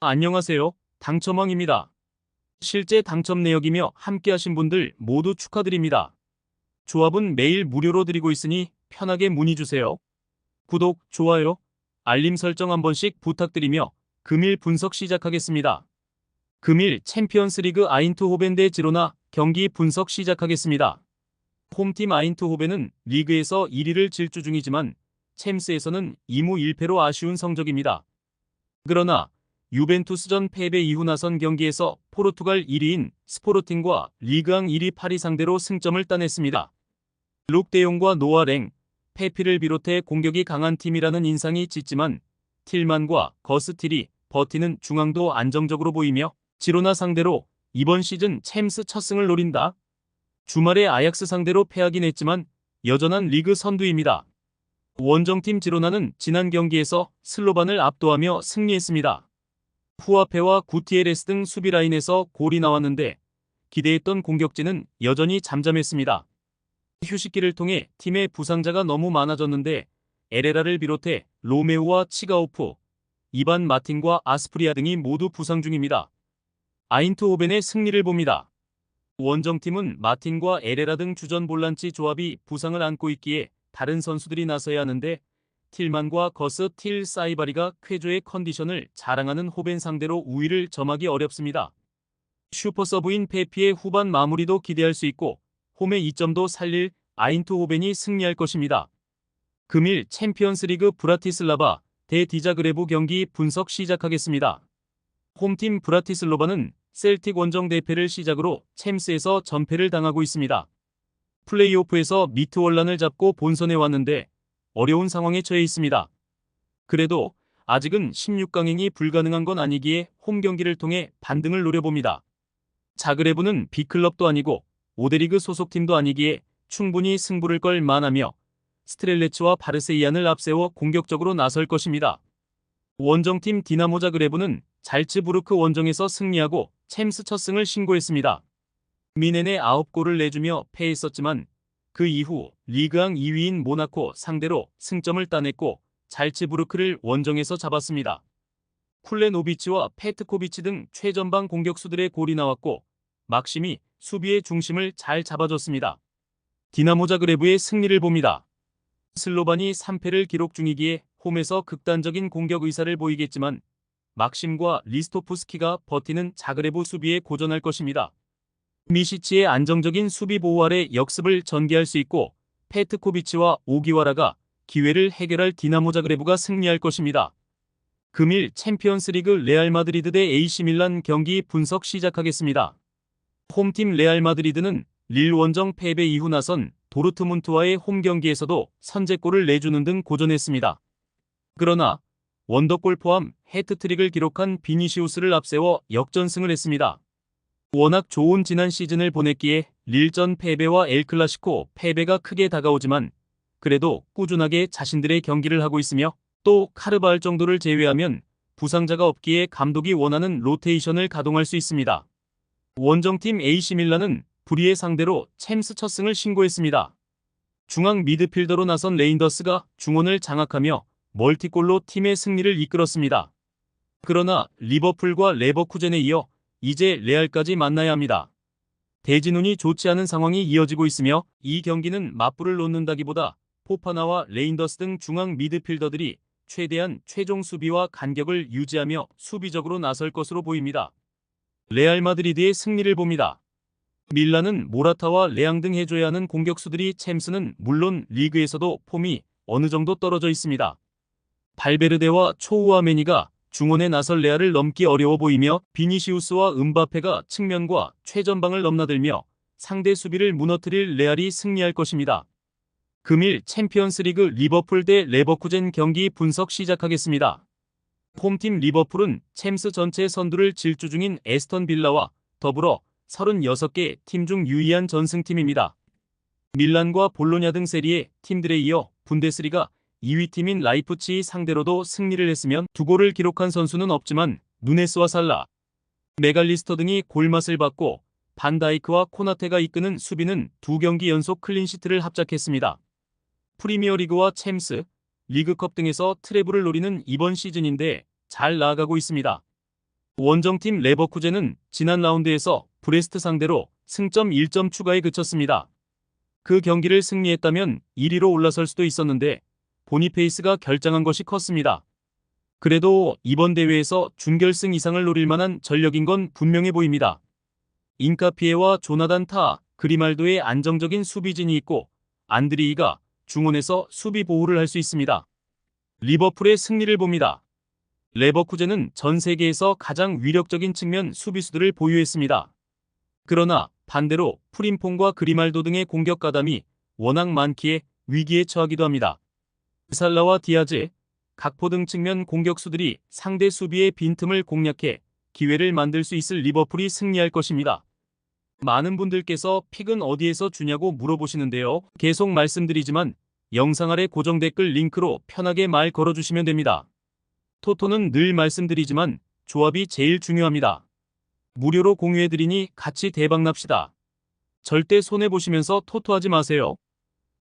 안녕하세요. 당첨왕입니다. 실제 당첨 내역이며 함께하신 분들 모두 축하드립니다. 조합은 매일 무료로 드리고 있으니 편하게 문의주세요. 구독, 좋아요, 알림 설정 한 번씩 부탁드리며 금일 분석 시작하겠습니다. 금일 챔피언스리그 아인트호벤 대 지로나 경기 분석 시작하겠습니다. 홈팀 아인트호벤은 리그에서 1위를 질주 중이지만 챔스에서는 2무 1패로 아쉬운 성적입니다. 그러나 유벤투스전 패배 이후 나선 경기에서 포르투갈 1위인 스포르팅과 리그앙 1위 파리 상대로 승점을 따냈습니다. 룩 데용과 노아 랭, 페피를 비롯해 공격이 강한 팀이라는 인상이 짙지만 틸만과 거스틸이 버티는 중앙도 안정적으로 보이며 지로나 상대로 이번 시즌 챔스 첫 승을 노린다. 주말에 아약스 상대로 패하긴 했지만 여전한 리그 선두입니다. 원정팀 지로나는 지난 경기에서 슬로반을 압도하며 승리했습니다. 후아페와 구티에레스 등 수비 라인에서 골이 나왔는데 기대했던 공격진은 여전히 잠잠했습니다. 휴식기를 통해 팀의 부상자가 너무 많아졌는데 에레라를 비롯해 로메우와 치가오프, 이반 마틴과 아스프리아 등이 모두 부상 중입니다. 아인트호벤의 승리를 봅니다. 원정팀은 마틴과 에레라 등 주전 볼란치 조합이 부상을 안고 있기에 다른 선수들이 나서야 하는데 틸만과 거스 틸 사이바리가 쾌조의 컨디션을 자랑하는 호벤 상대로 우위를 점하기 어렵습니다. 슈퍼서브인 페피의 후반 마무리도 기대할 수 있고 홈의 이점도 살릴 아인트호벤이 승리할 것입니다. 금일 챔피언스리그 브라티슬라바 대 디자그레브 경기 분석 시작하겠습니다. 홈팀 브라티슬라바는 셀틱 원정 대패를 시작으로 챔스에서 전패를 당하고 있습니다. 플레이오프에서 미트월란을 잡고 본선에 왔는데 어려운 상황에 처해 있습니다. 그래도 아직은 16강행이 불가능한 건 아니기에 홈 경기를 통해 반등을 노려봅니다. 자그레브는 B클럽도 아니고 5대 리그 소속팀도 아니기에 충분히 승부를 걸 만하며 스트렐레츠와 바르세이안을 앞세워 공격적으로 나설 것입니다. 원정팀 디나모 자그레브는 잘츠부르크 원정에서 승리하고 챔스 첫 승을 신고했습니다. 미넨에 9골을 내주며 패했었지만 그 이후 리그앙 2위인 모나코 상대로 승점을 따냈고 잘츠부르크를 원정에서 잡았습니다. 쿨레노비치와 페트코비치 등 최전방 공격수들의 골이 나왔고 막심이 수비의 중심을 잘 잡아줬습니다. 디나모 자그레브의 승리를 봅니다. 슬로반이 3패를 기록 중이기에 홈에서 극단적인 공격 의사를 보이겠지만 막심과 리스토프스키가 버티는 자그레브 수비에 고전할 것입니다. 미시치의 안정적인 수비 보호 아래 역습을 전개할 수 있고 페트코비치와 오기와라가 기회를 해결할 디나모 자그레브가 승리할 것입니다. 금일 챔피언스리그 레알 마드리드 대 AC 밀란 경기 분석 시작하겠습니다. 홈팀 레알 마드리드는 릴 원정 패배 이후 나선 도르트문트와의 홈 경기에서도 선제골을 내주는 등 고전했습니다. 그러나 원더골 포함 해트트릭을 기록한 비니시우스를 앞세워 역전승을 했습니다. 워낙 좋은 지난 시즌을 보냈기에 릴전 패배와 엘클라시코 패배가 크게 다가오지만 그래도 꾸준하게 자신들의 경기를 하고 있으며 또 카르바할 정도를 제외하면 부상자가 없기에 감독이 원하는 로테이션을 가동할 수 있습니다. 원정팀 AC 밀란은 불의의 상대로 챔스 첫 승을 신고했습니다. 중앙 미드필더로 나선 레인더스가 중원을 장악하며 멀티골로 팀의 승리를 이끌었습니다. 그러나 리버풀과 레버쿠젠에 이어 이제 레알까지 만나야 합니다. 대진운이 좋지 않은 상황이 이어지고 있으며 이 경기는 맞불을 놓는다기보다 포파나와 레인더스 등 중앙 미드필더들이 최대한 최종 수비와 간격을 유지하며 수비적으로 나설 것으로 보입니다. 레알 마드리드의 승리를 봅니다. 밀란은 모라타와 레앙 등 해줘야 하는 공격수들이 챔스는 물론 리그에서도 폼이 어느 정도 떨어져 있습니다. 발베르데와 초우아메니가 중원에 나설 레알을 넘기 어려워 보이며 비니시우스와 음바페가 측면과 최전방을 넘나들며 상대 수비를 무너뜨릴 레알이 승리할 것입니다. 금일 챔피언스리그 리버풀 대 레버쿠젠 경기 분석 시작하겠습니다. 홈팀 리버풀은 챔스 전체 선두를 질주 중인 에스턴 빌라와 더불어 36개 팀 중 유의한 전승팀입니다. 밀란과 볼로냐 등 세리에 팀들에 이어 분데스리가 2위 팀인 라이프치히 상대로도 승리를 했으면 2골을 기록한 선수는 없지만 누네스와 살라, 메갈리스터 등이 골맛을 봤고 반다이크와 코나테가 이끄는 수비는 2경기 연속 클린시트를 합작했습니다. 프리미어리그와 챔스, 리그컵 등에서 트래블을 노리는 이번 시즌인데 잘 나아가고 있습니다. 원정팀 레버쿠젠은 지난 라운드에서 브레스트 상대로 승점 1점 추가에 그쳤습니다. 그 경기를 승리했다면 1위로 올라설 수도 있었는데 보니페이스가 결장한 것이 컸습니다. 그래도 이번 대회에서 준결승 이상을 노릴 만한 전력인 건 분명해 보입니다. 인카피에와 조나단 타, 그리말도의 안정적인 수비진이 있고 안드리이가 중원에서 수비 보호를 할 수 있습니다. 리버풀의 승리를 봅니다. 레버쿠젠은 전 세계에서 가장 위력적인 측면 수비수들을 보유했습니다. 그러나 반대로 프림퐁과 그리말도 등의 공격 가담이 워낙 많기에 위기에 처하기도 합니다. 살라와 디아즈, 각포 등 측면 공격수들이 상대 수비의 빈틈을 공략해 기회를 만들 수 있을 리버풀이 승리할 것입니다. 많은 분들께서 픽은 어디에서 주냐고 물어보시는데요. 계속 말씀드리지만 영상 아래 고정 댓글 링크로 편하게 말 걸어주시면 됩니다. 토토는 늘 말씀드리지만 조합이 제일 중요합니다. 무료로 공유해드리니 같이 대박납시다. 절대 손해보시면서 토토하지 마세요.